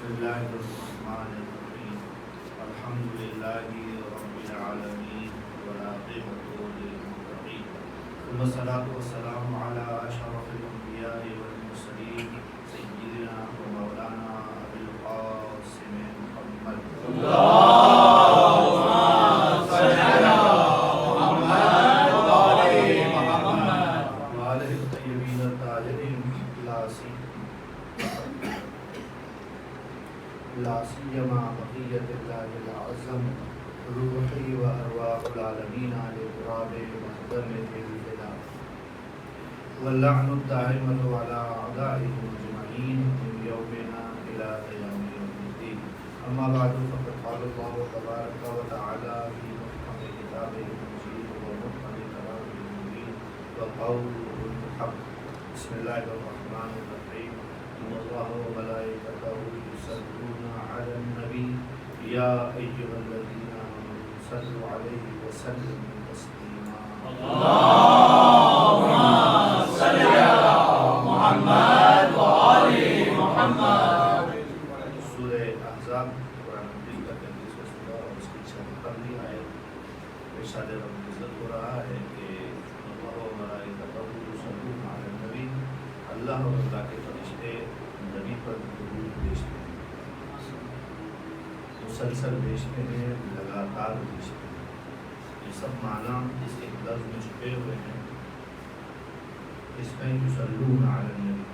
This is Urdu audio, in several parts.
الله الرحمن الرحيم الحمد لله رب العالمين والعاقبة للمتقين ثم الصلاة والسلام على أشرف الأنبياء والمرسلين سيدنا ومولانا أبي القاسم محمد اللهم صل على محمد وآل محمد وآله الطيبين الطاهرين لا سيما بقية الله الأعظم روحي وأرواح العالمين لتراب مقدمه الفداء واللعن الدائمة على أعدائهم أجمعين من يومنا إلى قيام يوم الدين أما بعد فقد قال الله تبارك وتعالى في محكم كتابه المجيد ومحكم كلامه المبين وقوله الحق بسم الله الرحمن الرحيم إن الله وملائكته يصلون على النبي يا أيها الذين آمنوا صلوا عليه وسلموا تسليما اللهم صل على محمد وآل محمد سورہ احزاب قرآن مجید کا 33واں سورہ اور اس کی 56ویں آیت ارشاد رب العزت ہو رہا ہے کہ اللہ و ملائکتہ یصلون علی النبی اللہ اور اللہ کے فرشتے نبی پر درود بھیجتے ہیں مسلسل بھیجتے ہیں لگاتار بھیجتے ہیں یہ سب معنی اس ایک لفظ میں چھپے ہوئے ہیں اس میں یصلون علی النبی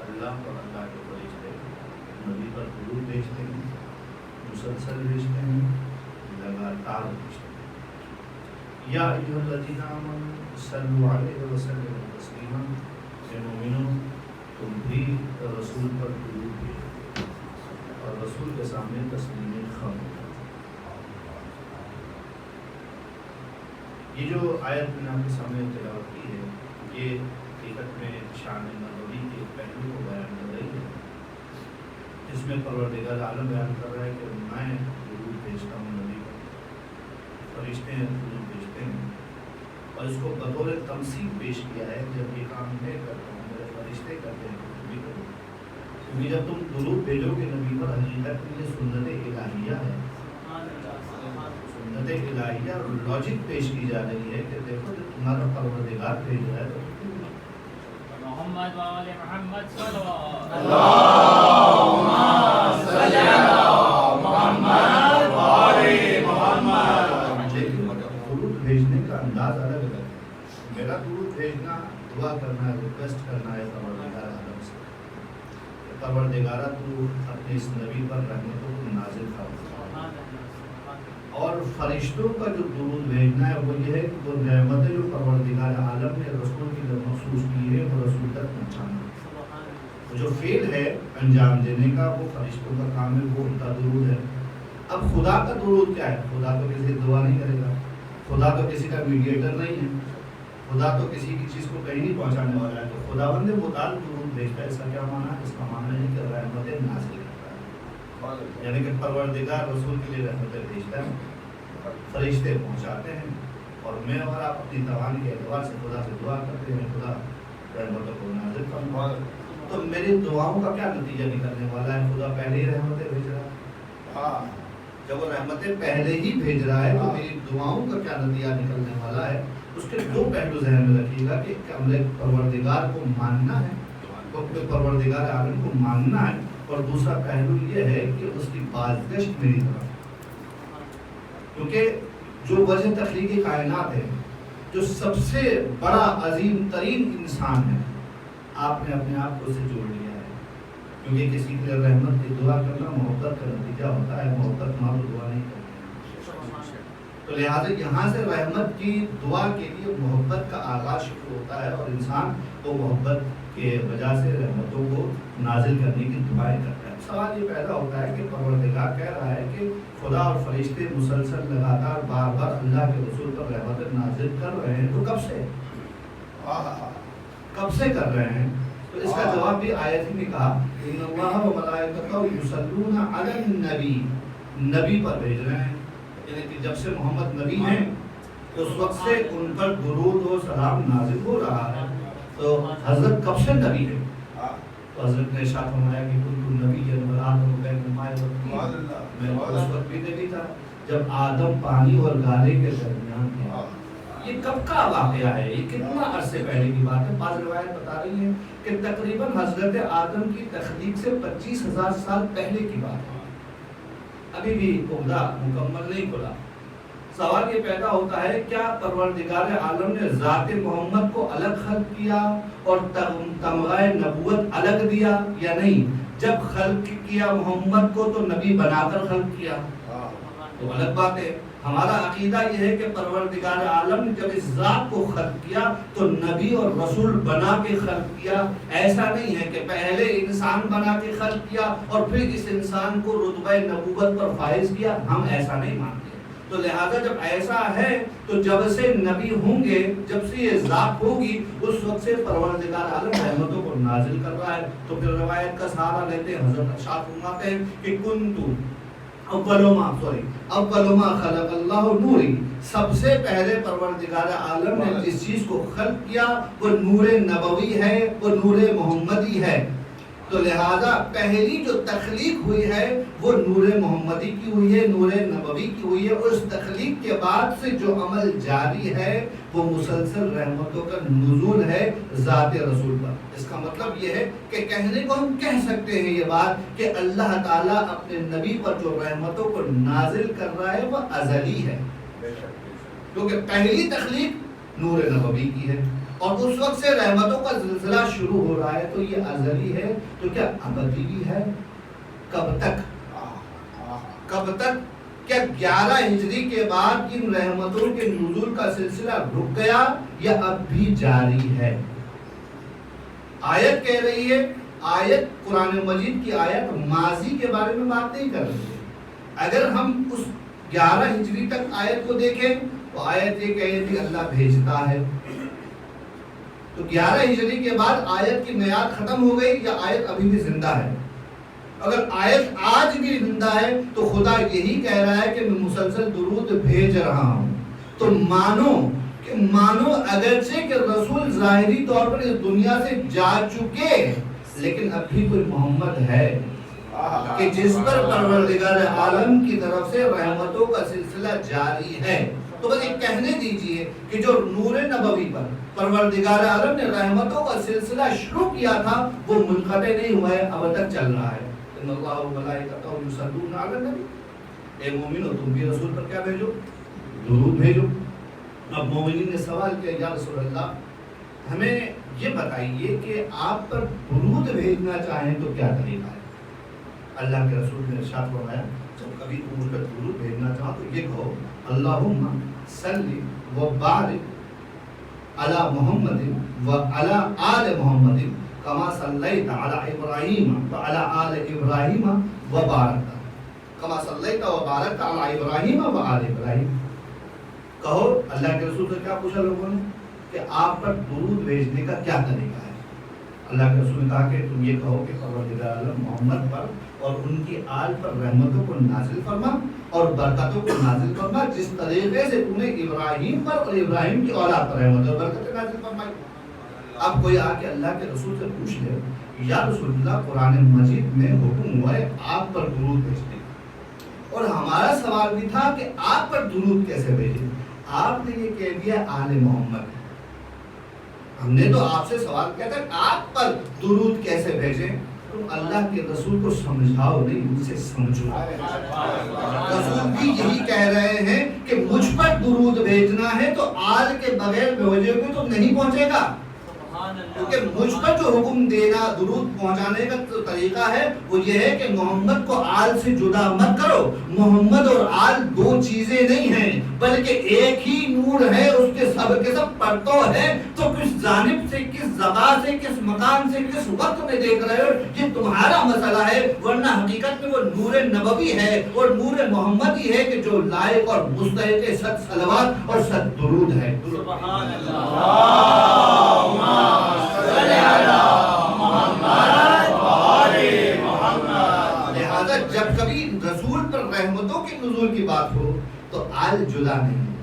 اللہ اور اللہ کے فرشتے نبی پر درود بھیجتے ہیں مسلسل بھیجتے ہیں لگاتار بھیجتے ہیں یا ایھا الذین آمنوا صلوا علیہ وسلموا تسلیما اے مومنوں تم بھی رسول پر درود بھیجو اور رسول کے سامنے تسلیم خم. یہ جو آیت میں نے آپ کے سامنے تلاوت کی ہے یہ حقیقت میں شان نبوی کے پہلو کو بیان کر رہی ہے جس میں پروردگار عالم بیان کر رہا ہے کہ میں درود بھیجتا ہوں نبی پر فرشتے درود بھیجتے ہیں اور اس کو بطور تمثیل پیش کیا ہے جب یہ کام میں کرتا ہوں میرے فرشتے کرتے ہیں بھی کرو کیونکہ جب تم درود بھیجو گے نبی پر حقیقت میں یہ سنت الہیہ ہے سنت الہیہ اور لاجک پیش کی جا رہی ہے کہ دیکھو جب تمہارا پروردگار بھیج رہا ہے تو محمد وآل محمد صلوات اللہم صلی علی محمد وآل محمد. لیکن درود بھیجنے کا انداز الگ الگ ہے. میرا درود بھیجنا دعا کرنا ہے ریکویسٹ کرنا ہے پروردگار عالم سے پروردگارہ تو اپنے اس نبی پر رحمتوں کو نازل فرما اور فرشتوں کا جو درود بھیجنا ہے وہ یہ ہے کہ وہ رحمتیں جو پروردگار عالم نے رسول کی طرف مخصوص کی ہے وہ رسول تک پہنچانا وہ جو فعل ہے انجام دینے کا وہ فرشتوں کا کام ہے وہ ان کا درود ہے. اب خدا کا درود کیا ہے؟ خدا تو کسی دعا نہیں کرے گا خدا تو کسی کا میڈیٹر نہیں ہے خدا تو کسی کی چیز کو کہیں نہیں پہنچانے والا ہے تو خداوند متعال درود بھیجتا ہے. اس کا کیا معنی ہے؟ اس کا معنی ہے کہ رحمتیں نازل کرتا ہے یعنی کہ پروردگار رسول کے لیے رحمتیں بھیجتا ہے فرشتے پہنچاتے ہیں اور میں اور آپ اپنی توان کے اعتبار سے خدا سے دعا کرتے ہیں خدا رحمتوں کو نازل فرما. تو میری دعاؤں کا کیا نتیجہ نکلنے والا ہے؟ خدا پہلے ہی رحمتیں بھیج رہا ہے. جب وہ رحمتیں پہلے ہی بھیج رہا ہے تو میری دعاؤں کا کیا نتیجہ نکلنے والا ہے؟ اس کے دو پہلو ذہن میں رکھیے گا کہ ہمیں پروردگار کو ماننا ہے پروردگار عالم کو ماننا ہے اور دوسرا پہلو یہ ہے کہ اس کی بازگشت میری طرف کیونکہ جو وجہ تخلیق کائنات ہے جو سب سے بڑا عظیم ترین انسان ہے آپ نے اپنے آپ کو اسے جوڑ لیا ہے کیونکہ کسی کے لیے رحمت کی دعا کرنا محبت کا نتیجہ ہوتا ہے محبت ماں کو دعا نہیں کرتی تو لہٰذا یہاں سے رحمت کی دعا کے لیے محبت کا آغاز شروع ہوتا ہے اور انسان وہ محبت کے وجہ سے رحمتوں کو نازل کرنے کی دعائیں کرتا ہے. سوال یہ پیدا ہوتا ہے کہ پروردگار کہہ رہا ہے کہ خدا اور فرشتے مسلسل لگاتار بار بار اللہ کے رسول پر رحمتیں نازل کر رہے ہیں تو کب سے کر رہے ہیں؟ تو اس کا جواب بھی آیت ہی میں کہا ان اللہ و ملائکتہ یصلون علی النبی نبی پر بھیج رہے ہیں یعنی کہ جب سے محمد نبی ہیں اس وقت سے ان پر درود و سلام نازل ہو رہا ہے. تو حضرت کب سے نبی ہے؟ تو حضرت نے ارشاد فرمایا کہ کنت نبیًا وآدم بین الماء والطین، میں اس وقت بھی نبی تھا جب آدم پانی اور گارے کے درمیان تھا۔ یہ کب کا واقعہ ہے؟ یہ کتنا عرصے پہلے کی بات ہے؟ بعض روایت بتا رہی ہیں کہ تقریباً حضرت آدم کی تخلیق سے 25,000 سال پہلے کی بات ہے، ابھی بھی عہدہ مکمل نہیں کھلا۔ سوال یہ پیدا ہوتا ہے کیا پروردگار عالم نے ذات محمد کو الگ خلق کیا اور تمغہ نبوت الگ دیا یا نہیں؟ جب خلق کیا محمد کو تو نبی بنا کر خلق کیا تو الگ بات ہے۔ ہمارا عقیدہ یہ ہے کہ پروردگار عالم نے جب اس ذات کو خلق کیا تو نبی اور رسول بنا کے خلق کیا۔ ایسا نہیں ہے کہ پہلے انسان بنا کے خلق کیا اور پھر اس انسان کو رتبہ نبوت پر فائز کیا، ہم ایسا نہیں مانتے۔ تو لہذا جب ایسا ہے تو جب سے نبی ہوں گے، جب سے یہ ذات ہوگی، اس وقت سے پروردگار عالم رحمتوں کو نازل کر رہا ہے۔ تو پھر روایت کا سہارا لیتے ہیں، حضرت ارشاد فرماتے ہیں کہ کنتو اول ما خلق اللہ نوری، سب سے پہلے پروردگار عالم نے جس چیز کو خلق کیا وہ نور نبوی ہے، وہ نور محمدی ہے۔ تو لہذا پہلی جو تخلیق ہوئی ہے وہ نور محمدی کی ہوئی ہے، نور نبوی کی ہوئی ہے، اور اس تخلیق کے بعد سے جو عمل جاری ہے وہ مسلسل رحمتوں کا نزول ہے ذات رسول پر۔ اس کا مطلب یہ ہے کہ کہنے کو ہم کہہ سکتے ہیں یہ بات کہ اللہ تعالیٰ اپنے نبی پر جو رحمتوں کو نازل کر رہا ہے وہ ازلی ہے، کیونکہ پہلی تخلیق نور نبوی کی ہے اور اس وقت سے رحمتوں کا سلسلہ شروع ہو رہا ہے۔ تو یہ ازلی ہے تو کیا ابدی بھی ہے؟ کب تک؟ کب تک؟ کیا 11 ہجری کے بعد ان رحمتوں کے نزول کا سلسلہ رک گیا یا اب بھی جاری ہے؟ آیت کہہ رہی ہے، آیت قرآن مجید کی آیت ماضی کے بارے میں بات نہیں کر رہی ہے۔ اگر ہم اس 11 ہجری تک آیت کو دیکھیں تو آیت یہ کہہ رہی اللہ بھیجتا ہے، تو 11 ہجری کے بعد آیت کی میعاد ختم ہو گئی یا آیت ابھی بھی زندہ ہے؟ اگر آیت آج بھی زندہ ہے تو خدا یہی کہہ رہا ہے کہ میں مسلسل درود بھیج رہا ہوں۔ تو مانو اگرچہ کہ رسول ظاہری طور پر اس دنیا سے جا چکے لیکن اب بھی کوئی محمد ہے کہ جس پر پروردگار عالم کی طرف سے رحمتوں کا سلسلہ جاری ہے۔ تو بس یہ کہنے دیجئے کہ جو نور نبوی پر پروردگار عالم نے رحمتوں کا سلسلہ شروع کیا تھا وہ منقطع نہیں ہوا ہے، اب تک چل رہا ہے۔ ان اللہ و ملائکتہ یصلون علی النبی، اے مومنو تم بھی رسول پر کیا بھیجو؟ درود بھیجو۔ اب مومنین نے سوال کیا یا رسول اللہ ہمیں یہ بتائیے کہ آپ پر درود بھیجنا چاہیں تو کیا طریقہ ہے؟ اللہ کے رسول نے ارشاد فرمایا جب کبھی تم اس پر درود بھیجنا چاہو تو یہ کہو اللہم صلی و بارک علی محمد و علی آل محمد کما صلیت علی ابراہیم و علی آل ابراہیم و بارکت کما صلیت و بارکت علی ابراہیم و آل ابراہیم۔ کہو اللہ کے رسول سے کیا پوچھا لوگوں نے کہ آپ پر درود بھیجنے کا کیا طریقہ ہے؟ اللہ کے رسول نے کہا کہ تم یہ کہو کہ پروردگار عالم محمد پر اور ان کی آل پر رحمتوں کو نازل فرما اور برکتوں کو نازل فرما جس طریقے سے تم نے ابراہیم پر اور ابراہیم کی اولاد پر رحمت اور برکتیں نازل فرمائی۔ اب کوئی آ کے اللہ کے رسول سے پوچھ لے یا رسول اللہ قرآن مجید میں حکم ہوا ہے آپ پر درود بھیجنے کا، اور ہمارا سوال بھی تھا کہ آپ پر درود کیسے بھیجیں؟ آپ نے یہ کہہ دیا آل محمد، ہم نے تو آپ سے سوال کیا تھا آپ پر درود کیسے بھیجیں؟ تم اللہ کے رسول کو سمجھاؤ نہیں مجھ سے سمجھو۔ رسول بھی یہی کہہ رہے ہیں کہ مجھ پر درود بھیجنا ہے تو آل کے بغیر بھیجے ہوئے تو نہیں پہنچے گا، کیونکہ مجھ پر جو حکم دینا درود پہنچانے کا طریقہ ہے وہ یہ ہے کہ محمد کو آل سے جدا مت کرو۔ محمد اور آل دو چیزیں نہیں ہیں بلکہ ایک ہی نور ہے، اس کے سب پرتو ہے۔ تو کس جانب سے، کس جگہ سے، کس مکان سے، کس وقت میں دیکھ رہے ہو یہ تمہارا مسئلہ ہے، ورنہ حقیقت میں وہ نور نبوی ہے اور نور محمدی ہے کہ جو لائق اور مستحق صد صلوات اور صد درود ہے۔ سبحان اللہ۔ لہذا جب کبھی رسول پر رحمتوں کے نزول کی بات ہو تو آل جدا نہیں ہوتی۔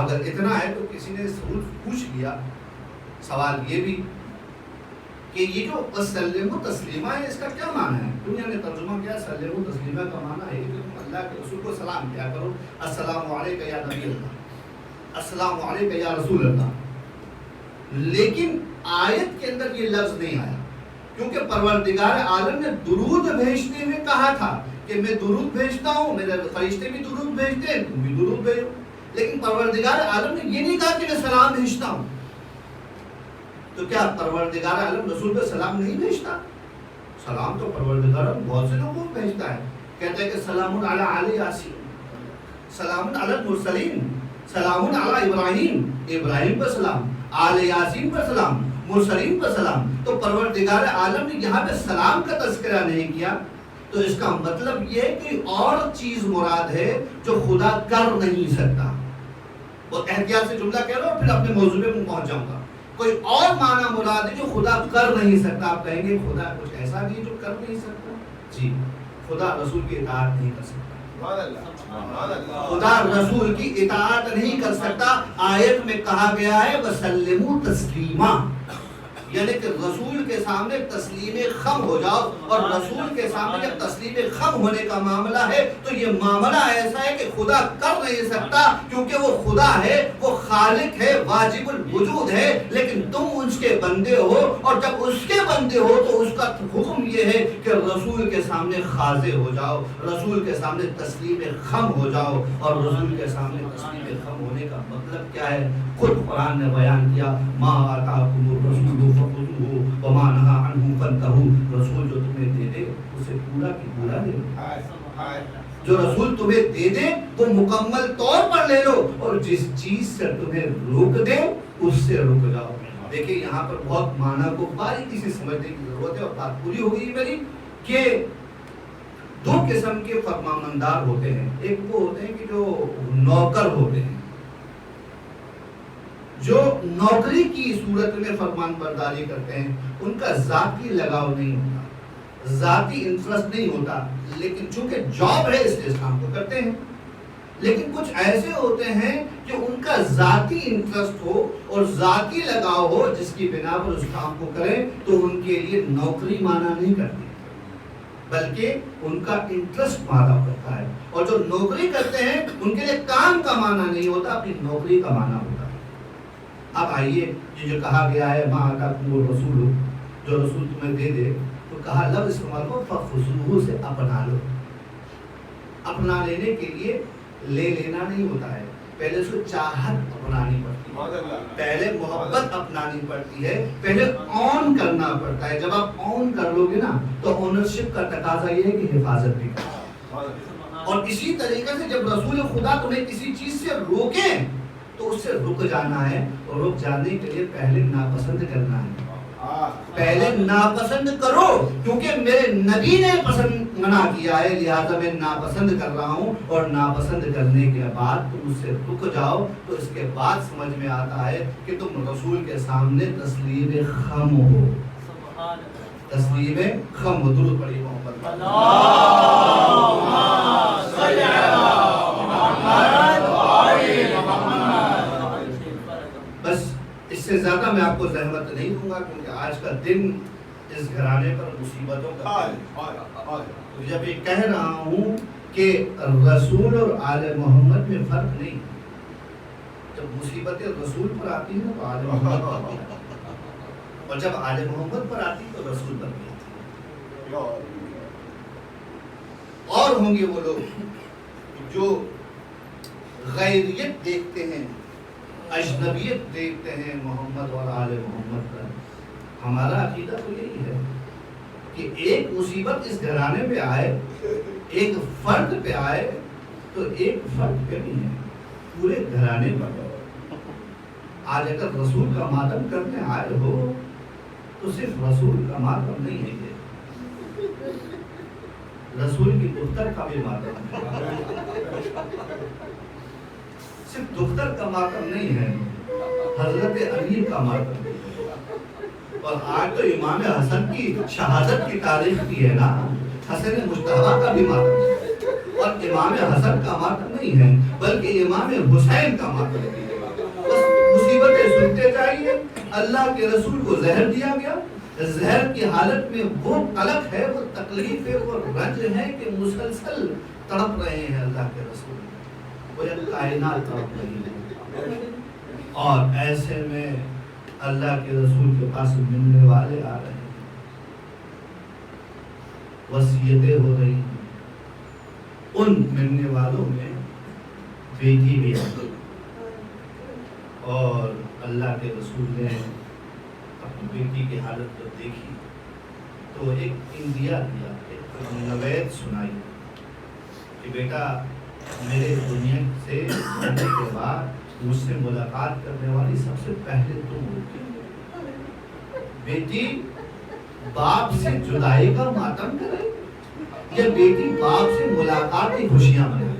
اگر اتنا ہے تو کسی نے پوچھ لیا سوال یہ بھی کہ یہ جو وسلم تسلیمہ ہے اس کا کیا معنی ہے؟ دنیا نے ترجمہ کیا سلم تسلیمہ کا معنی ہے کہ تم اللہ کے رسول کو سلام کیا کرو، السلام علیکم یا نبی اللہ، السلام علیکم یا رسول اللہ۔ لیکن آیت کے اندر یہ لفظ نہیں آیا، کیونکہ پروردگار عالم نے درود بھیجتے ہوئے کہا تھا کہ میں درود بھیجتا ہوں، میرے فرشتے بھی درود بھیجتے ہیں، تم بھی درود بھیجو۔ لیکن پروردگار عالم نے یہ نہیں کہا کہ میں سلام بھیجتا ہوں۔ تو کیا پروردگار عالم رسول پہ سلام نہیں بھیجتا؟ سلام تو پروردگار عالم بہت سے لوگوں کو بھیجتا ہے، کہتا ہے کہ سلام علی آل یاسین، سلام علی المرسلین، سلام علی ابراہیم، ابراہیم پر سلام، آل یاسین پر سلام، مرسلین پر سلام۔ تو پروردگار عالم نے یہاں پہ سلام کا تذکرہ نہیں کیا، تو اس کا مطلب یہ کہ اور چیز مراد ہے جو خدا کر نہیں سکتا۔ وہ احتیاط سے جملہ کہہ رہا ہوں، پھر اپنے موضوع پہ پہنچ جاؤں گا۔ کوئی اور معنی مراد ہے جو خدا کر نہیں سکتا۔ آپ کہیں گے خدا کچھ ایسا نہیں جو کر نہیں سکتا؟ جی، خدا رسول کی اطاعت نہیں کر سکتا، خدا رسول کی اطاعت نہیں کر سکتا۔ آیت میں کہا گیا ہے وسلموا تسلیما، یعنی کہ رسول کے سامنے تسلیم خم ہو جاؤ، اور رسول کے سامنے جب تسلیم خم ہونے کا معاملہ ہے تو یہ معاملہ ایسا ہے کہ خدا کر نہیں سکتا، کیونکہ وہ خدا ہے، وہ خالق ہے، واجب الوجود ہے، لیکن تم اس کے بندے ہو، اور جب اس کے بندے ہو تو اس کا حکم یہ ہے کہ رسول کے سامنے خاضع ہو جاؤ، رسول کے سامنے تسلیم خم ہو جاؤ۔ اور رسول کے سامنے تسلیم خم ہونے کا مطلب کیا ہے؟ خود قرآن نے بیان کیا، ما آتاکم الرسول فخذوہ وما نہی عنہ فانتہوا، رسول جو تمہیں دے دے اسے پورا کی پورا لے لو، جو رسول تمہیں دے دے وہ مکمل طور پر لے لو، اور جس چیز سے تمہیں روک دے اس سے رک جاؤ۔ دیکھیں یہاں پر بہت معنی کو باریکی سے سمجھنے کی ضرورت ہے، اور بات پوری ہو گئی میری کہ دو قسم کے فرمانبردار ہوتے ہیں۔ ایک وہ ہوتے ہیں کہ جو نوکر ہوتے ہیں، جو نوکری کی صورت میں فرمان برداری کرتے ہیں، ان کا ذاتی لگاؤ نہیں ہوتا، ذاتی انٹرسٹ نہیں ہوتا، لیکن چونکہ جاب ہے اس لیے اس کام کو کرتے ہیں۔ لیکن کچھ ایسے ہوتے ہیں کہ ان کا ذاتی انٹرسٹ ہو اور ذاتی لگاؤ ہو جس کی بنا پر اس کام کو کریں، تو ان کے لیے نوکری معنی نہیں کرتی، بلکہ ان کا انٹرسٹ معنی کرتا ہے۔ اور جو نوکری کرتے ہیں ان کے لیے کام کا معنی نہیں ہوتا، اپنی نوکری کا معنی ہوتا ہے۔ اب آئیے یہ جو کہا گیا ہے ما آتاکم الرسول، جو رسول تمہیں دے دے، تو کہا لفظ استعمال کو فخذوہ سے اپنا لو۔ اپنا لینے کے لیے لے لینا نہیں ہوتا ہے، پہلے اس کو چاہت اپنانی پڑتی ہے، پہلے محبت اپنانی پڑتی ہے، پہلے اون کرنا پڑتا ہے۔ جب آپ اون کر لو گے نا تو اونرشپ کا تقاضا یہ ہے کہ حفاظت بھی کرو۔ اور اسی طریقے سے جب رسول خدا تمہیں کسی چیز سے روکے تو اس سے رک جانا ہے، اور رک جانے کے لیے پہلے ناپسند کرنا ہے۔ پہلے ناپسند کرو، کیونکہ میرے نبی نے پسند منع کیا ہے، لہذا میں ناپسند کر رہا ہوں، اور ناپسند کرنے کے بعد تم اس سے رک جاؤ، تو اس کے بعد سمجھ میں آتا ہے کہ تم رسول کے سامنے تسلیم خم ہو، تسلیم خم ہو۔ درود پڑھیے محمد اللہم صلی علی محمد وآل محمد۔ بس اس سے زیادہ میں آپ کو زحمت نہیں دوں گا، کیونکہ آج کا دن اس گھرانے پر مصیبتوں کا جب یہ کہہ رہا ہوں کہ رسول اور آل محمد میں فرق نہیں، جب مصیبتیں رسول پر آتی ہیں تو آل محمد پر آتی ہیں، اور جب آل محمد پر آتی تو رسول پر بھی آتی ہے۔ اور ہوں گے وہ لوگ جو غیریت دیکھتے ہیں، اجنبیت دیکھتے ہیں محمد اور آل محمد پر۔ ہمارا عقیدہ تو یہی ہے کہ ایک مصیبت اس گھرانے پہ آئے، ایک فرد پہ آئے تو ایک فرد پہ نہیں ہے، پورے گھرانے پر۔ آج اگر رسول کا ماتم کرنے آئے ہو تو صرف رسول کا ماتم نہیں ہے، یہ رسول کی دختر کا بھی ماتم ہے، صرف دختر کا ماتم نہیں ہے، حضرت علی کا ماتم ہے۔ اور آج تو امام حسن کی شہادت کی تاریخ بھی ہے نا، حسن مجتبیٰ کا بھی ماتم ہے، اور امام حسن کا ماتم نہیں ہے بلکہ امام حسین کا ماتم ہے۔ بس مصیبتیں سنتے جائیے۔ اللہ کے رسول کو زہر دیا گیا، زہر کی حالت میں وہ قلق ہے، وہ تکلیف ہے، وہ رنج ہے کہ مسلسل تڑپ رہے ہیں اللہ کے رسول، وہ ایک کائنات تڑپ رہی ہے، اور ایسے میں اللہ کے رسول کے پاس ملنے والے آ رہے ہیں، وصیتیں ہو رہی ہیں، ان ملنے والوں میں بیٹی بھی ہے، اور اللہ کے رسول نے اپنی بیٹی کی حالت کو دیکھی تو ایک اندیا دیا، ایک نوید سنائی کہ بیٹا میرے دنیا سے جانے کے بعد مجھ سے ملاقات کرنے والی سب سے پہلے تم ہوگی، بیٹی باپ سے جدائی کا ماتم کرے یا بیٹی باپ سے ملاقات کی خوشیاں منائے؟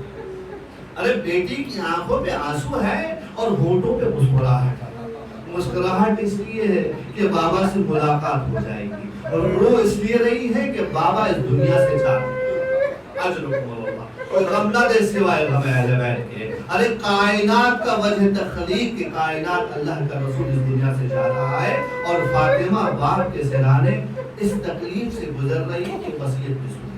ارے بیٹی کی آنکھوں پہ آنسو ہے اور ہونٹوں پہ مسکراہٹ ہے، مسکراہٹ اس لیے ہے کہ بابا سے ملاقات ہو جائے گی، اور وہ اس لیے رہی ہے کہ بابا اس دنیا سے چاہتے ہیں۔ اجرکم اللہ، کوئی غم نہ دے سوائے غم اہل بیت کے۔ ارے کائنات کا وجہ تخلیق کی کائنات اللہ کا رسول اس دنیا سے جا رہا ہے، اور فاطمہ باپ کے سرانے اس تکلیف سے گزر رہی ہے کہ وصیت بھی سنی۔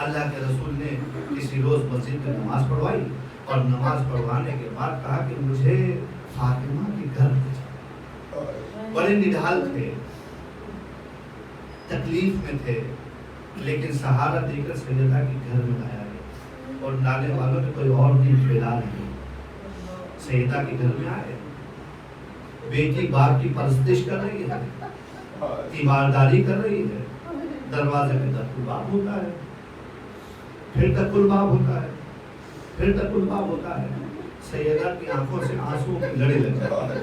اللہ کے رسول نے کسی روز مسجد میں نماز پڑھوائی، اور نماز پڑھوانے کے بعد کہا کہ مجھے فاطمہ کے گھر لے جاؤ۔ بڑے نڈھال تھے، تکلیف میں تھے، لیکن سہارا دے کر سیدہ کے گھر میں لایا گیا، اور لانے والوں نے کوئی اور نہیں بلال نہیں، سیدہ کے گھر میں آئے۔ بیٹی باپ کی پرستش کر رہی ہے، تیمارداری کر رہی ہے، دروازے پہ دستور باب ہوتا ہے، پھر تکل باب ہوتا ہے، پھر تکل باب ہوتا ہے، سیدہ کی آنکھوں سے آنسو کی لڑے لگ جاتی ہے،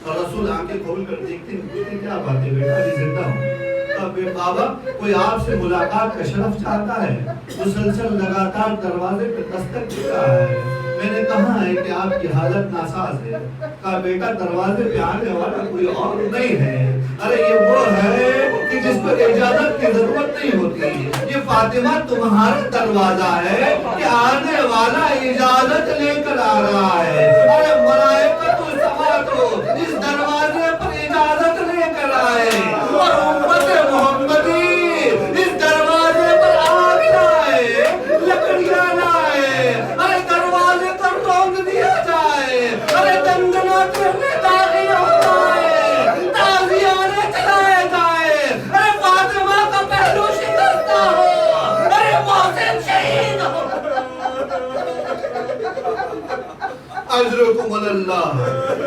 اور رسول آنکھیں کھول کر دیکھتے ہیں کیا بات ہے بیٹا ابھی زندہ ہوں؟ بابا کوئی آپ سے ملاقات کا شرف چاہتا ہے، مسلسل لگاتار دروازے پہ دستک دے رہا ہے، میں نے کہا ہے کہ آپ کی حالت ناساز ہے، کہا بیٹا دروازے پہ آنے والا کوئی اور نہیں ہے، ارے یہ وہ ہے کہ جس کو اجازت کی ضرورت نہیں ہوتی، یہ فاطمہ تمہارا دروازہ ہے کہ آنے والا اجازت لے کر آ رہا ہے، ارے ملائکۃ السماء اس دروازے پر اجازت لے کر آئے، اور امت محمدی اس دروازے پر آگ لائے، لکڑیاں لائے، ارے دروازے پر روک دیا جائے، ارے دندنا کرنے داغیاں ہو جائے، تازیانے چلائے جائے، ارے فاطمہ کا پہلو شکستہ ہو، ارے محسن شہید ہو۔ اجرکم اللہ،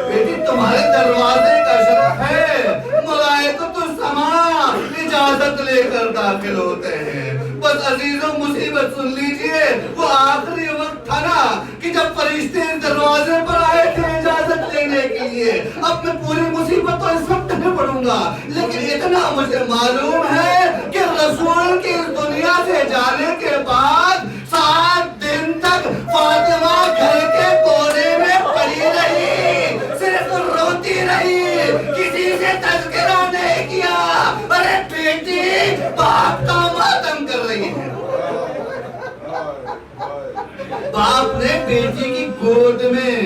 بیٹی تمہارے دروازے کا شرف ہے، ملائکۃ السماء اجازت لے کر داخل ہوتے ہیں۔ بس عزیزوں مصیبت سن لیجئے، وہ آخری وقت تھا نا کہ جب فرشتے دروازے پر آئے تھے اجازت لینے کے لیے۔ اب میں پوری مصیبت تو اس وقت نہیں پڑھوں گا، لیکن اتنا مجھے معلوم ہے کہ رسول کی اس دنیا سے جانے کے بعد 7 دن تک فاطمہ گھر کے کونے میں پڑی رہی، صرف روتی رہی، کسی سے تذکرہ نہیں کیا۔ ارے بیٹی باپ کا ماتم کر رہی ہے، باپ نے بیٹی کی گود میں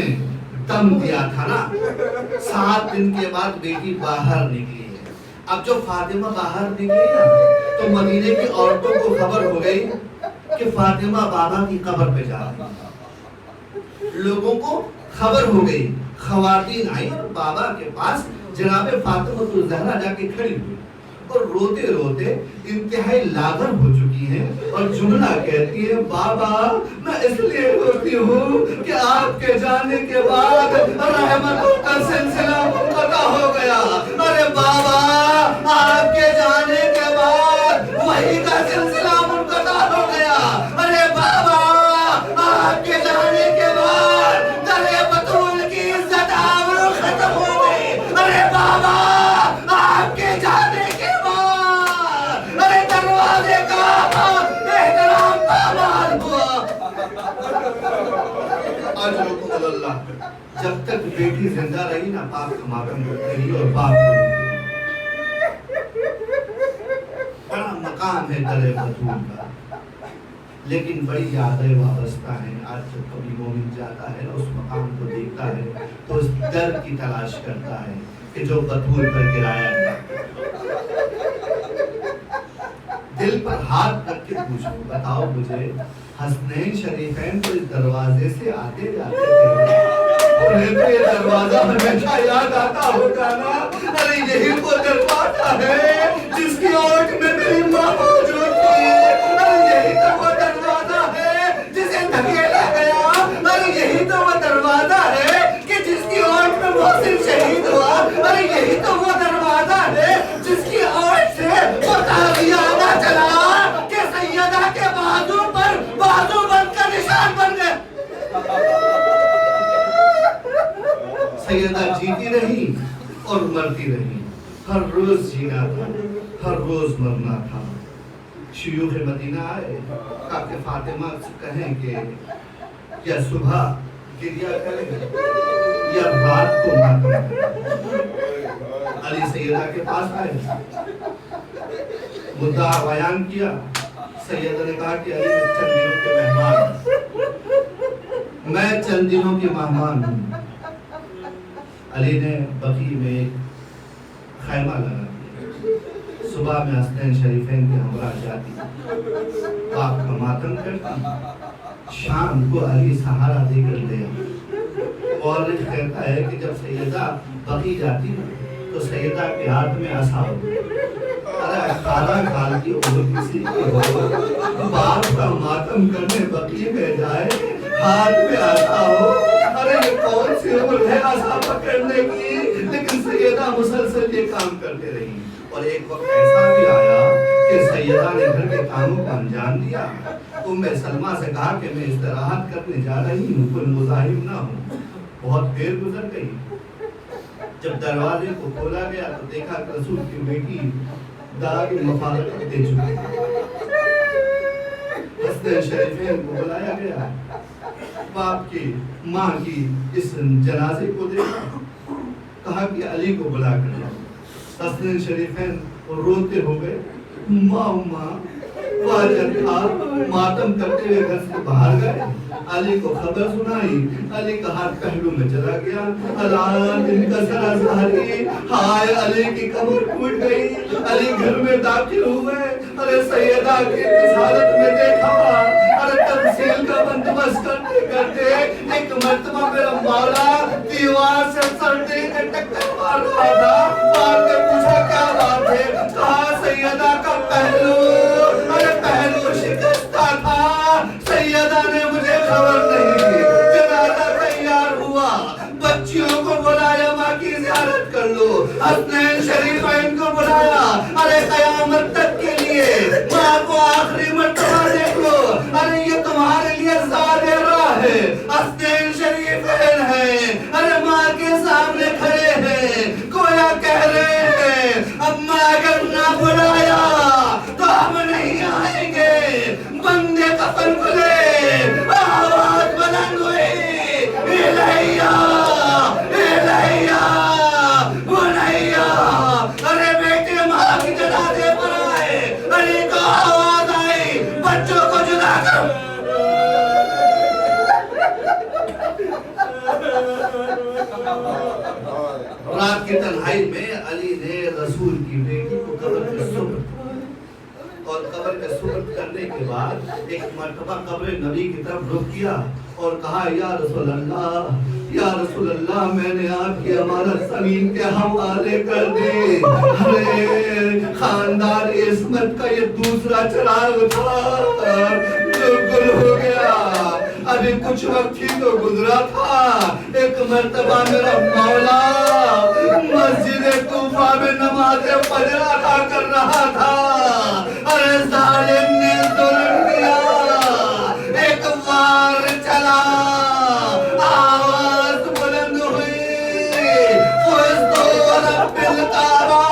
دم دیا تھا نا۔ 7 دن کے بعد بیٹی باہر نکلی ہے۔ اب جو فاطمہ باہر نکلی نا تو مدینے کی عورتوں کو خبر ہو گئی کہ فاطمہ بابا کی قبر پہ جا رہی ہے، لوگوں کو خبر ہو گئی، خواتین آئی اور بابا کے پاس جناب فاطمہ الزہرا جا کے کھڑی ہوئی، اور روتے روتے انتہائی لاغر ہو چکی ہیں، اور جملہ کہتی ہے بابا میں اس لیے روتی ہوں کہ آپ کے جانے کے بعد رحمتوں کا سلسلہ منقطع ہو گیا۔ ارے بابا آپ کے جانے کے بعد وحی کا سلسلہ منقطع ہو گیا۔ ارے بابا آپ کے جانے کے بعد درے بطول کی عزت آبرو ختم ہو گئی۔ ارے بابا آپ کے جانے کے بعد ارے دروازے کا احترام پامال ہوا۔ اجرکم اللہ، جب تک بیٹی زندہ رہی نا پاک ماتم کرتی رہی، اور باپ بڑا مقام ہے درے بطول کا، لیکن بڑی یادیں وابستہ ہیں۔ آج جب کبھی مومن جاتا ہے اس مقام کو دیکھتا ہے تو اس در کی تلاش کرتا ہے کہ جو بطول پر گرایا گیا۔ دل پر ہاتھ رکھ کے پوچھو، بتاؤ مجھے حسنین شریفین تو اس دروازے سے آتے جاتے تھے، انہیں تو یہ دروازہ ہمیشہ یاد آتا ہوگا نا؟ ارے یہی وہ دروازہ ہے جس کی اوٹ میں میری ماں موجود تھی، ارے یہی تو وہ دروازہ ہے جسے دھکیلا گیا، ارے یہی تو وہ دروازہ ہے کہ جس کی اوٹ میں محسن شہید ہوا، ارے یہی تو وہ دروازہ ہے جس کی اوٹ سے وہ تازیانہ چلا کہ سیدہ کے بازو پر بازو بند کا نشان بن گئے۔ سیدہ جیتی رہی اور مرتی رہی، ہر روز جینا تھا، ہر روز مرنا تھا۔ شیوخ مدینہ آئے، کہا کہ فاطمہ سے کہیں کہ یا صبح گریہ کرے یا رات کو ماتم کرے۔ علی سیدہ کے پاس آئے، مدعا بیان کیا۔ سیدہ نے کہا کہ علی میں چند دنوں کے مہمان ہوں۔ علی نے بقیع میں ایک خیمہ لگا دیا، صبح میں حسنین شریفین کے ہمراہ جاتی، آپ کا ماتم کرتی، شام کو علی سہارا دے کر لے آتی۔ اور کہتا ہے کہ جب سیدہ بقیع جاتی تو سیدہ کے ہاتھ میں عصا ہوتی، ارے 18 سال کی عمر کسی کی ہو، باپ کا ماتم کرنے بقیع میں جائے، ہاتھ میں عصا ہو، ارے یہ کون سی عمر ہے عصا پکڑنے کی؟ لیکن سیدہ مسلسل یہ کام کرتے رہی، اور ایک وقت ایسا بھی آیا کہ سیدہ نے گھر کے کاموں کو انجام دیا۔ ام سلمہ سے کہا کہ میں استراحت کرنے جا رہی ہوں، کوئی مزاحم نہ ہو۔ بہت دیر گزر گئی، جب دروازے کو کھولا گیا تو دیکھا کہ رسول کی بیٹی داغ مفارقت دے چکی۔ حسنین شریفین کو بلایا گیا، باپ کی ماں کی اس جنازے کو دیکھا، کہا کہ علی کو بلا کر لاؤ۔ حسنین شریفین روتے ہو گئے، ماں واجب تھا، ماتم کرتے ہوئے گھر سے باہر گئے، علی کو خبر سنائی، علی کا ہاتھ پہلو میں چلا گیا، الان ان کا سرا سہری، ہائے علی کی کمر ٹوٹ گئی، علی گھر میں داخل ہوئے، ارے سیدہ کی اس حالت میں دیکھا، ارے تمثیل کا بندوبست کرتے کرتے ایک مرتبہ میرا مولا دیوار سے سر دے کے ٹکر مار رہا تھا، مار کے پوچھا کیا بات ہے؟ کہا سیدہ کا پہلو، ارے پہلو شکستہ تھا، سیدہ نے مجھے خبر نہیں دی، جنازہ تیار ہوا، بچیوں کو بلایا ماں کی زیارت کر لو، حسنین شریفین کو بلایا، ارے قیامت تک کے لیے ماں کو آخری مرتبہ دیکھ لو، ارے یہ تمہارے لیے زیادہ راہ ہے، حسنین شریفین ہیں، ارے ماں کے سامنے کھڑے ہیں، گویا کہہ رہے ہیں اماں اگر نہ بلایا تو ہم نہیں آئیں گے، بندے کفن کھلے، آواز بلند ہوئی، الہیہ الہیہ بنیا، ارے بیٹے ماں کی جنازے پر آئے، علی کو آواز آئی بچوں کو جدا کرو۔ رات کی تنہائی میں علی نے رسول کی بیٹی کو قبر کے سپرد، اور قبر کے سپرد کرنے کے بعد ایک مرتبہ قبر نبی کی طرف رخ کیا اور کہا یا رسول اللہ میں نے آپ کی امانت زمین کے حوالے کر دی، ارے خاندان عصمت کا یہ دوسرا چراغ تھا جو گل ہو گیا، ابھی کچھ وقت ہی تو گزرا تھا، ایک مرتبہ میرا مولا مسجد کوفہ میں نماز فجر ادا کر رہا تھا، ارے ظالم نے ظلم کیا، ایک وار چلا، آواز بلند ہوئی، فزتو رب الکعبہ،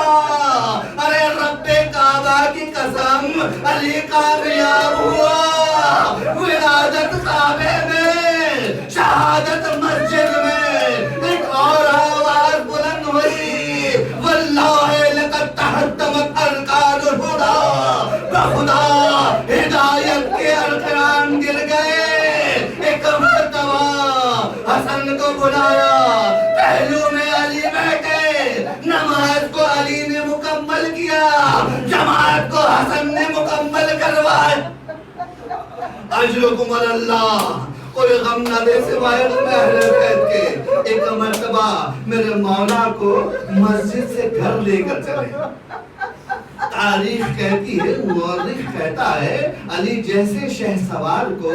ارے رب کعبہ کی قسم علی کامیاب ہوا، ولادت کعبے میں، شہادت مسجد میں، ایک اور آواز بلند ہوئی، واللہ لقد تحطمت ارکان الہدی، بخدا ہدایت کے ارکان گر گئے، ایک مرتبہ حسن کو بلایا، پہلو میں علی بیٹھے، جماعت کو حسن نے مکمل کروایا۔ اجرکم اللہ، کوئی غم نہ دے سوائے غم اہل بیت کے۔ ایک مرتبہ میرے مولا کو مسجد سے گھر لے کر چلے۔ تاریخ کہتی ہے، مورخ کہتا ہے، علی جیسے شہسوار کو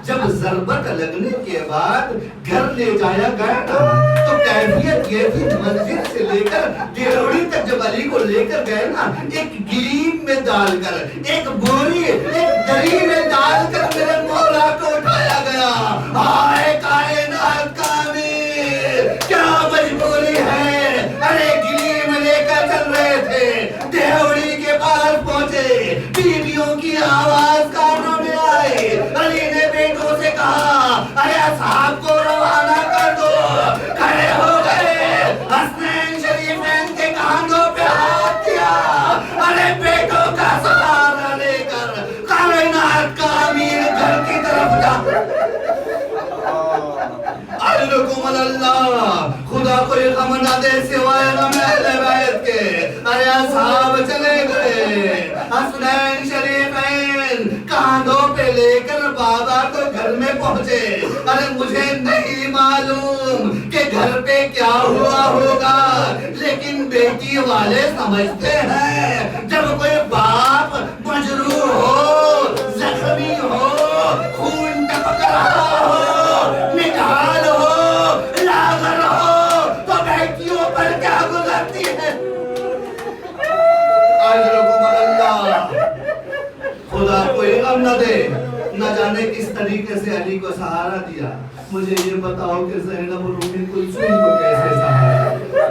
جب ضربت لگنے کے بعد گھر لے جایا گیا نا، تو کیفیت یہ تھی، مسجد سے لے کر ڈیوڑی تک جب علی کو لے کر گئے نا، ایک گریم میں ڈال کر، ایک بوری، ایک دری میں ڈال کر میرے مولا کو اٹھایا گیا۔ ہائے کائنات کا امیر، کیا مجبوری ہے! ارے گریم لے کر چل رہے تھے، ڈیوڑی کے پاس پہنچے، بیویوں کی آواز کانوں میں آئی۔ علی نے بیٹوں سے کہا، ارے اصحاب کو روانہ کر دو۔ کھڑے ہو گئے، حسنین شریفین کے کاندھوں پہ ہاتھ دیا، ارے بیٹوں کا سہارا لے کر کائنات کا امیر گھر کی طرف جا۔ اجرکم اللہ، خدا کوئی غم نہ دے سوائے غم اہل بیت کے۔ ارے اصحاب چلے گئے، حسنین شریفین کاندھوں پہ لے کر بابا کو گھر میں پہنچے۔ ارے مجھے نہیں معلوم کہ گھر پہ کیا ہوا ہوگا، لیکن بیٹی والے سمجھتے ہیں جب کوئی باپ مجروح ہو، زخمی ہو، خون ٹپک رہا ہو، نڈھال ہو، لاغر ہو، تو بیٹیوں پر کیا گزرتی ہے۔ اجرکم اللہ، خدا کوئی غم نہ دے۔ نہ جانے کس طریقے سے علی کو سہارا دیا۔ مجھے یہ بتاؤ کہ زینب اور ام کلثوم کو کیسے سہارا دیا؟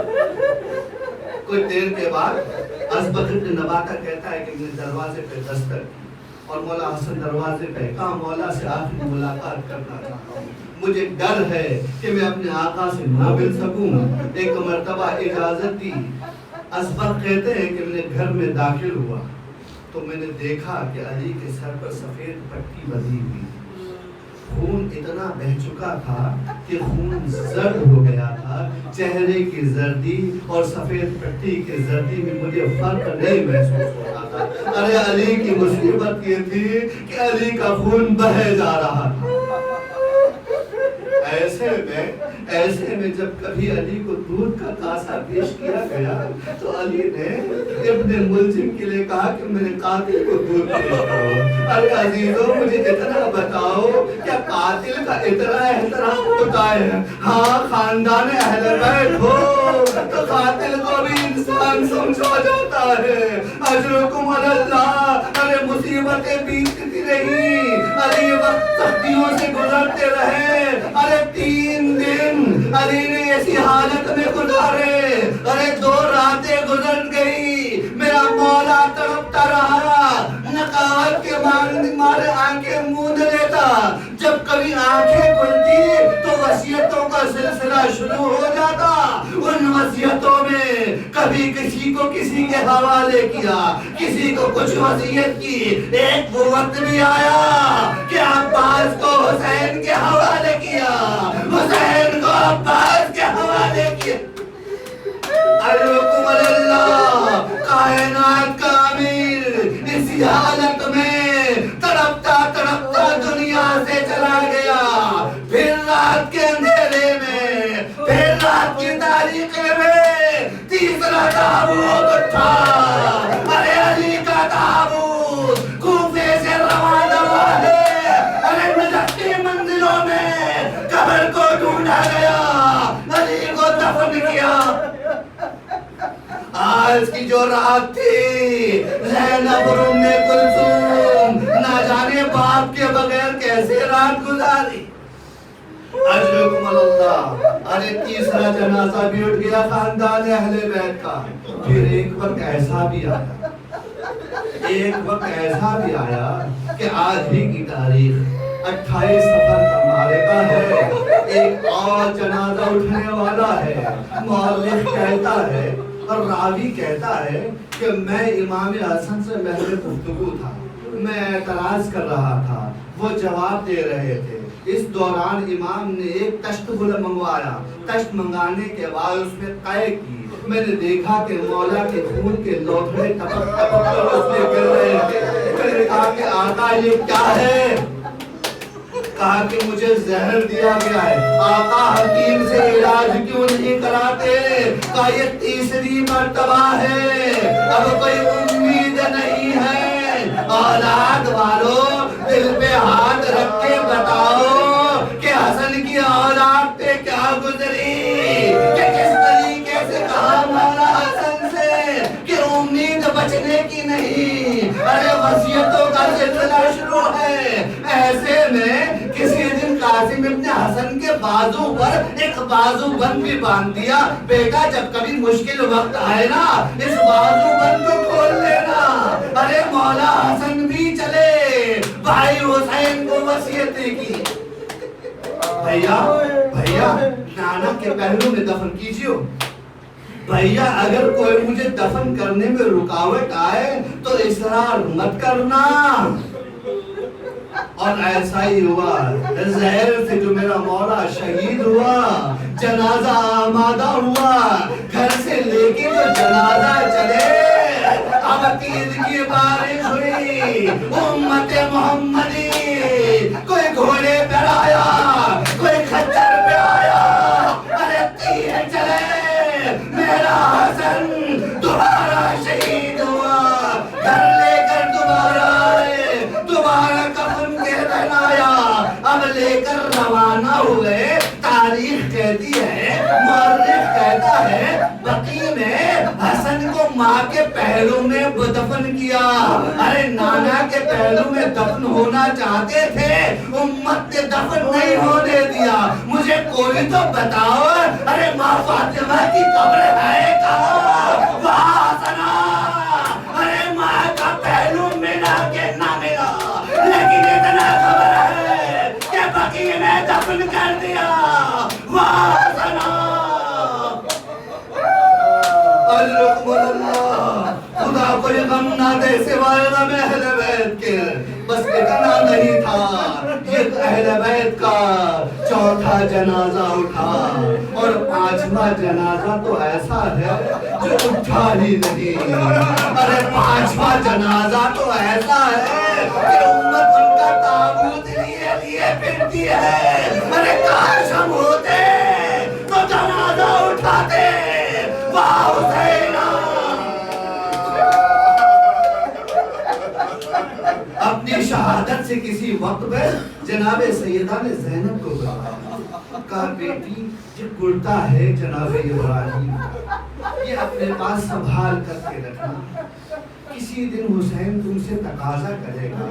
کچھ دیر کے بعد ازبکر بن نباتہ کہتا ہے کہ میں دروازے پہ دستک کی اور مولا حسن دروازے پہ، کہا مولا سے آخری ملاقات کرنا چاہتا ہوں، مجھے ڈر ہے کہ میں اپنے آقا سے نہ مل سکوں۔ ایک مرتبہ اجازت دی۔ ازبک کہتے ہیں کہ میں گھر میں داخل ہوا تو میں نے دیکھا کہ علی کے سر پر سفید پٹی بندھی ہوئی، خون اتنا بہ چکا تھا کہ خون زرد ہو گیا تھا۔ چہرے کی زردی اور سفید پٹی کی زردی میں مجھے فرق نہیں محسوس ہو رہا تھا۔ ارے علی کی مصیبت یہ تھی کہ علی کا خون بہہ جا رہا تھا۔ ایسے میں جب کبھی علی کو دودھ کا کاسا پیش کیا گیا تو علی نے ابن ملجم کے لیے کہا کہ میرے قاتل کو دودھ پیش کرو۔ ارے عزیزوں، مجھے اتنا بتاؤ، کیا قاتل کا اتنا احترام ہوتا ہے؟ ہاں، خاندان اہل بیت ہو تو قاتل کو بھی انسان سمجھا جاتا ہے۔ اجرکم اللہ، ارے مصیبتیں بیتتی رہی، علی وقت سختیوں سے گزرتے رہے۔ ارے 3 دن علی نے ایسی حالت میں گزارے، ارے 2 راتیں گزر گئی، میرا مولا تڑپتا رہا، نقاہت کے مارے آنکھیں موند لیتا۔ جب کبھی آنکھیں کھلتی تو وصیتوں کا سلسلہ شروع ہو جاتا۔ ان وصیتوں میں کبھی کسی کو کسی کے حوالے کیا، کسی کو کچھ وصیت کی۔ ایک وہ وقت بھی آیا کہ عباس کو حسین کے حوالے کیا، حسین کو عباس کے حوالے کیا۔ اجرکم اللہ، کائنات کا امیر اسی حالت میں تڑپتا تڑپتا دنیا سے چلا گیا۔ پھر رات کے اندھیرے میں، پھر رات کی تاریخی میں تیسرا تابوت اٹھا۔ ارے علی کا تابوت کوفے سے روانہ ہوا ہے۔ ارے نجف کی منزلوں میں قبر کو ڈھونڈا گیا، علی کو دفن کیا۔ آج کی جو رات تھی، زینب اور ام کلثوم نہ جانے باپ کے بغیر کیسے رات گزاری۔ اجرکم اللہ، ارے تیسرا جنازہ بھی اٹھ گیا خاندان اہل بیت کا۔ پھر ایک وقت ایسا بھی آیا کہ آج ہی کی تاریخ 28 صفر کا معرکہ ہے، ایک اور جنازہ اٹھنے والا ہے۔ مورخ کہتا ہے اور راوی کہتا ہے کہ میں امام حسن سے محض گفتگو تھا، میں اعتراض کر رہا تھا، وہ جواب دے رہے تھے۔ اس دوران امام نے ایک تشت منگوایا، تشت منگانے کے بعد اس میں قے کی، میں نے دیکھا کہ مولا کے خون کے لوتھڑے ٹپک ٹپک کر اس میں گر رہے تھے. میں نے کہا کہ آقا یہ کیا ہے؟ کہا کہ مجھے زہر دیا گیا ہے. آقا حکیم سے علاج کیوں نہیں کراتے؟ کہا یہ تیسری مرتبہ ہے, اب کوئی امید نہیں ہے. اولاد والو دل پہ ہاتھ رکھ کے بتاؤ کہ حسن کی اولاد پہ کیا گزری, کہ کس طریقے سے کہا مولا حسن سے کہ امید بچنے کی نہیں. ارے وصیتوں کا سلسلہ شروع ہے. ایسے میں کسی دن قاسم ابن حسن کے بازو پر ایک بازو بند بھی باندھ دیا. بیٹا جب کبھی مشکل وقت آئے نا اس بازو بند کو کھول لینا. ارے مولا حسن بھی چلے, بھائی حسین کو وصیتیں کی. بھیا بھیا نانا کے پہلو میں دفن کیجیے. بھیا اگر کوئی مجھے دفن کرنے میں رکاوٹ آئے تو اصرار مت کرنا. اور ایسا ہی ہوا. زہر سے جو میرا مولا شہید ہوا, جنازہ آمادہ ہوا, گھر سے لے کے جو جنازہ چلے, اب عید کی بارش ہوئی. امت محمدی کوئی گھوڑے پر آیا, کوئی خچر پہ آیا. ارے تیر چلے, میرا حسن دوبارہ شہید ہوا. گھر لے کر دوبارہ آئے, دوبارہ کفن کے پہنایا, اب لے کر روانہ ہوئے. تاریخ کہتی ہے, مورخ کہتا ہے, بقی میں حسن کو ماں کے پہلو میں دفن کیا. ارے نانا کے پہلو میں دفن ہونا چاہتے تھے, امت نے دفن نہیں ہونے دیا. مجھے کوئی تو بتاؤ, ارے ماں فاطمہ کی قبر ہے کہاں؟ وہاں حسنا. ارے ماں کا پہلو ملا کہ نہ ملا, لیکن اتنا خبر ہے کہ بقی نے دفن کر دیا. وہاں حسنا. خدا کوئی غم نہ دے سوائے غم اہل بیت کے. بس اتنا نہیں تھا, یہ اہل بیت کا چوتھا جنازہ اٹھا, اور پانچواں جنازہ تو ایسا ہے جو اٹھا ہی نہیں. ارے پانچواں جنازہ تو ایسا ہے کہ امت ان کا تابوت لیے لیے پھرتی ہے. ارے کاش ہم ہوتے تو جنازہ اٹھاتے. واہ حسین. اپنی شہادت سے کسی وقت میں جناب سیدہ نے زینب کو کہا, بیٹی یہ کرتا ہے جناب ابراہیم, یہ اپنے پاس سنبھال کر کے رکھنا. کسی دن حسین تم سے تقاضا کرے گا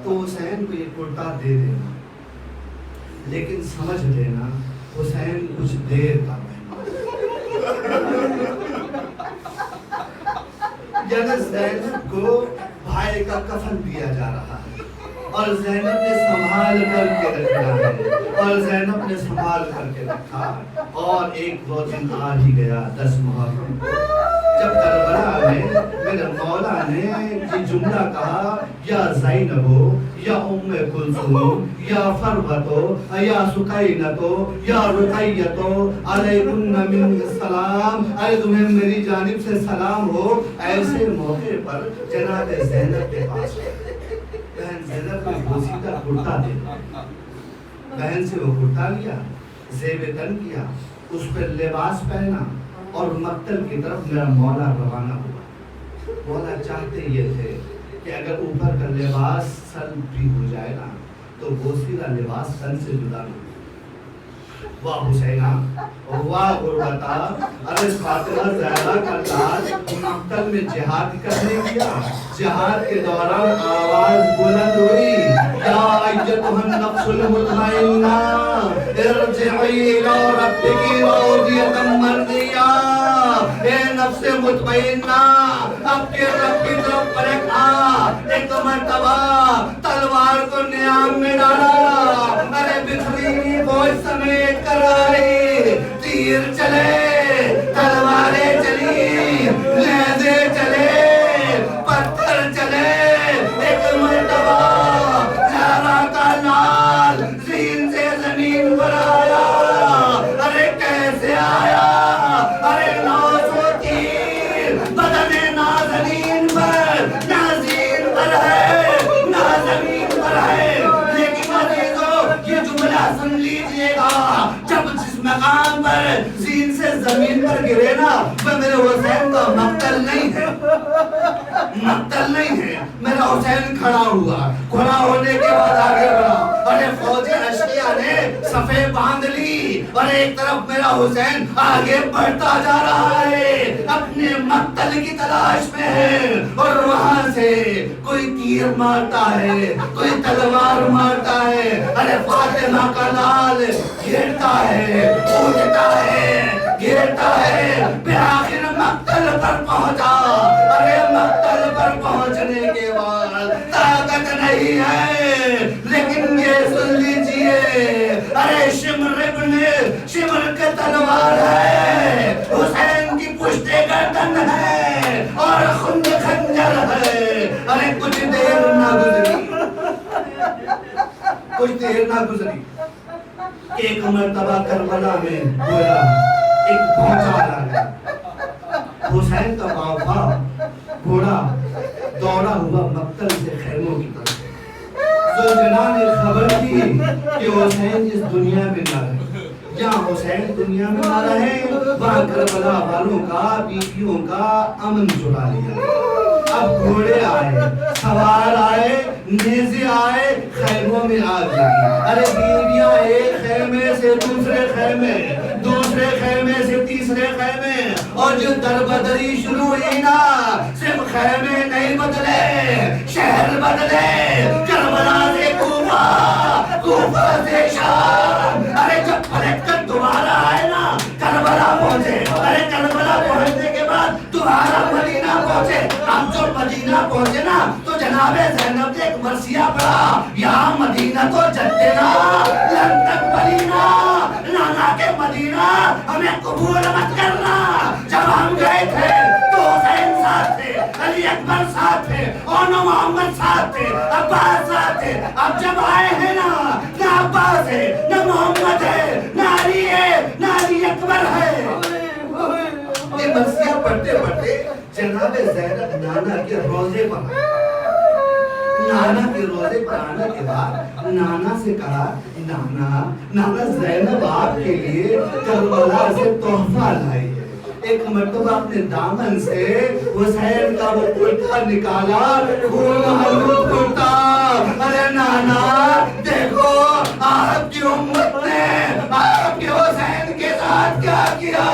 تو حسین کو یہ کرتا دے دینا, لیکن سمجھ لینا حسین کچھ دیر کا یعنی زینب کو بھائی کا کفن دیا جا رہا ہے, اور زینب نے سنبھال کر کے رکھا ہے, اور زینب نے سنبھال کر کے رکھا. اور ایک دو دن آ ہی گیا 10 محرم کو, جب کربلا میں میرے مولا نے یہ جملہ کہا, یا زینبو, یا ام کلثوم, یا فروتو, یا سکینتو, یا رقیتو, علیکن من السلام, اے تمہیں میری جانب سے سلام ہو. ایسے موقع پر جناب زینب کے پاس بہن زینب کو بوسیدہ کرتا دے. بہن سے وہ کرتا لیا, زیب تن کیا, اس پر لباس پہنا, اور مقتل کی طرف میرا مولا روانہ ہوا. مولا چاہتے یہ تھے کہ اگر اوپر کا لباس سن بھی ہو جائے نا تو بوسیدہ لباس سن سے جدا نہ. واہ حسینہ, واہ غربتا. ارے فاطمہ زہرا کا لاج مقتل میں جہاد کرنے گیا. جہاد کے دوران آواز بلند ہوئی, یا ایتھا النفس المطمئنہ ارجعی الی ربک راضیۃ مرضیہ. اے نفس مطمئنہ, اب کے رب کی طرف پلٹ آ. ایک مرتبہ تلوار کو نیام میں ڈالا, ارے بکھری ہوئی فوج سمیٹ کر آئی. تیر چلے, تلواریں چلی, نیزے چلے, پتھر چلے. ایک مرتبہ زہرا کا لال زین سے زمین پر آیا. ارے کیسے آیا؟ ارے ناز مقام پر زین سے زمین پر گرے نا، وہ میرے حسین کا مقتل نہیں ہے، مقتل نہیں ہے. میرا حسین کھڑا ہوا، کھڑا ہونے کے بعد آگے بڑھا، اور فوج اشقیہ نے صفیں باندھ لی، اور ایک طرف میرا حسین آگے بڑھتا جا رہا ہے، اپنے مقتل کی تلاش میں ہے. اور وہاں سے کوئی تیر مارتا ہے، کوئی تلوار مارتا ہے. ارے فاطمہ کا لال گھیرتا ہے، اٹھتا ہے، گھیرتا ہے، پھر آخر مقتل پر پہنچا. ارے مقتل پر پہنچنے کے بعد طاقت نہیں ہے، لیکن یہ سن لیجئے، ارے شمر کا تلوار ہے، حسین کی پشت گردن ہے، اور خون خنجر ہے. ارے کچھ دیر نہ گزری، کچھ دیر نہ گزری، ایک مرتبہ کربلا میں گویا ایک بھونچال آ گیا. حسین کا پاؤں تھا، گھوڑا دوڑا ہوا مقتل سے خیموں کی طرف. زلجنا نے خبر دی کہ حسین اس دنیا میں نہ رہے. جہاں حسین دنیا میں نہ رہے، وہاں کربلا والوں کا، بیویوں کا امن چرا لیا. اب گھوڑے آئے، سوار آئے، نیزے آئے، خیموں میں آگ لگی. ارے بیویاں ایک خیمے سے دوسرے خیمے، دوسرے خیمے سے تیسرے خیمے، اور جو دربدری شروع ہوئی نا، صرف خیمے نہیں بدلے، شہر بدلے. کربلا سے کوفہ، کوفہ سے شام. ارے جب پلٹ کر دوبارہ آئے نا، کربلا پہنچے. ارے کربلا پہنچنے کے بعد دوبارہ مدینہ پہنچے. اب جو مدینہ پہنچے نا، تو جناب زینب نے ایک مرثیہ پڑھا، یا مدینہ تو جدنا لن تقبلینا، نانا کے مدینہ ہمیں قبول مت کرنا. جب ہم گئے تھے تو حسین ساتھ تھے، علی اکبر ساتھ تھے، اور نو محمد ساتھ تھے، عباس ساتھ تھے. اب جب آئے ہیں نا، نہ عباس ہے، نہ محمد ہے، نہ علی ہے، نہ علی اکبر ہے. یہ مرثیہ پڑھتے پڑھتے جناب زینب نانا کے روزے پر آئے. نانا کے روزے پر آنے کے بعد نانا سے کہا، نانا زینب آپ کے لیے کربلا سے تحفہ لائی ہے. ایک مرتبہ اپنے دامن سے حسین کا وہ کرتا نکالا، خون آلود کرتا. ارے نانا دیکھو آپ کی امت نے آپ کے حسین کے ساتھ کیا کیا.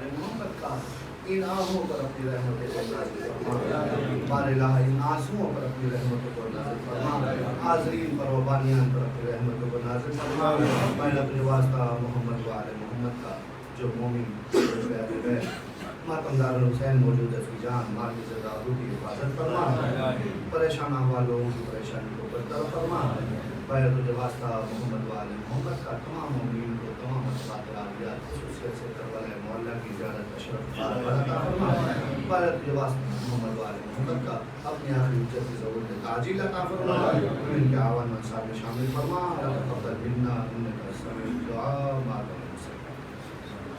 محمد کا ان آنکھوں پر اپنی رحمتوں کو نازل فرما. بار الہ ان آنسوؤں پر اپنی رحمتوں کو نازل فرما. حاضرین پر وبانیان پر اپنی رحمتوں کو نازل فرما. میں اپنے واسطہ محمد و آل محمد کا جو مومن ماتمدار حسین موجود ہے، کی جان مال کی زدادوں کی حفاظت فرما. پریشان والوں کی پریشانی کو برطرف فرما. میں تجھے واسطہ محمد و آل محمد کا تمام مومنین کو تمام مصباحات خصوصیت سے کربلا معلیٰ کی زیارت اشرف عطا فرما. میں تجھے واسطہ محمد و آل محمد کا اپنی آخری اجت کی ضرورت تعجیل عطا فرما. ان کے آوان منصاب میں شامل فرما. تقبل منا انک السمیع الدعاء.